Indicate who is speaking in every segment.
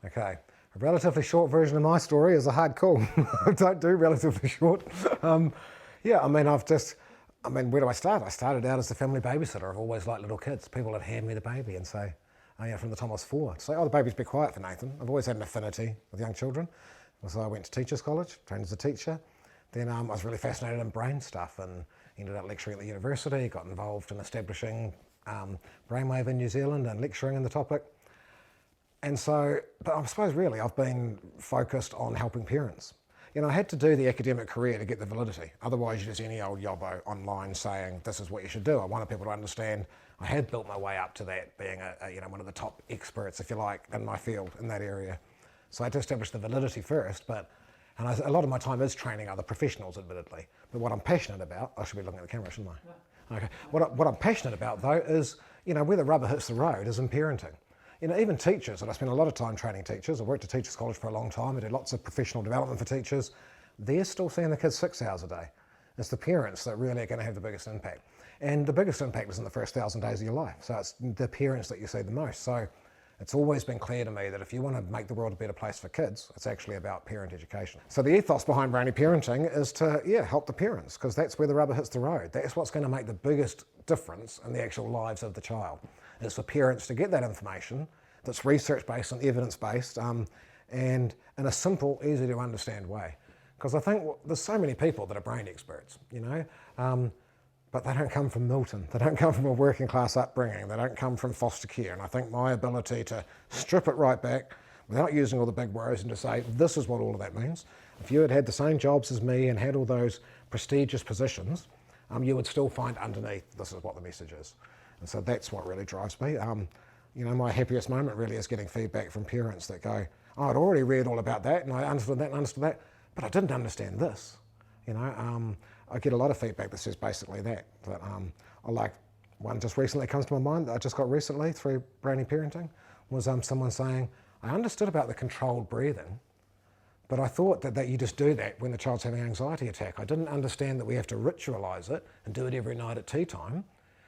Speaker 1: Okay, a relatively short version of my story is a hard call. I don't do relatively short. Yeah, where do I start? I started out as the family babysitter. I've always liked little kids. People would hand me the baby and say, oh yeah, from the time I was 4, say, oh, the baby's be quiet for Nathan. I've always had an affinity with young children. So I went to teachers college, trained as a teacher. Then I was really fascinated in brain stuff and ended up lecturing at the university, got involved in establishing Brainwave in New Zealand and lecturing on the topic. And so, but I suppose really I've been focused on helping parents. I had to do the academic career to get the validity. Otherwise, you're just any old yobbo online saying, this is what you should do. I wanted people to understand I had built my way up to that, being one of the top experts, if you like, in my field, in that area. So I had to establish the validity first, a lot of my time is training other professionals, admittedly. But what I'm passionate about, I should be looking at the camera, shouldn't I? Yeah. Okay. What I'm passionate about, though, is, where the rubber hits the road is in parenting. Even teachers, and I spend a lot of time training teachers. I worked at teachers college for a long time. I did lots of professional development for teachers. They're still seeing the kids 6 hours a day. It's the parents that really are going to have the biggest impact. And the biggest impact is in the first 1,000 days of your life. So it's the parents that you see the most. So it's always been clear to me that if you want to make the world a better place for kids, it's actually about parent education. So the ethos behind Brainy Parenting is to, help the parents, because that's where the rubber hits the road. That's what's going to make the biggest difference in the actual lives of the child. It's for parents to get that information that's research-based and evidence-based and in a simple, easy to understand way. Because I think there's so many people that are brain experts, but they don't come from Milton. They don't come from a working class upbringing. They don't come from foster care. And I think my ability to strip it right back without using all the big words and to say, this is what all of that means. If you had had the same jobs as me and had all those prestigious positions, you would still find underneath, this is what the message is. And so that's what really drives me. My happiest moment really is getting feedback from parents that go, oh, I'd already read all about that and I understood that, but I didn't understand this. I get a lot of feedback that says basically that. But I like one just recently comes to my mind that I just got recently through Brainy Parenting was someone saying, I understood about the controlled breathing, but I thought that you just do that when the child's having an anxiety attack. I didn't understand that we have to ritualize it and do it every night at tea time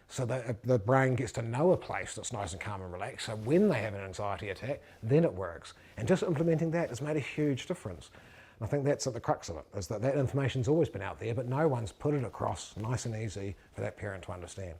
Speaker 1: so that the brain gets to know a place that's nice and calm and relaxed. So when they have an anxiety attack, then it works. And just implementing that has made a huge difference. And I think that's at the crux of it, is that information's always been out there, but no one's put it across nice and easy for that parent to understand.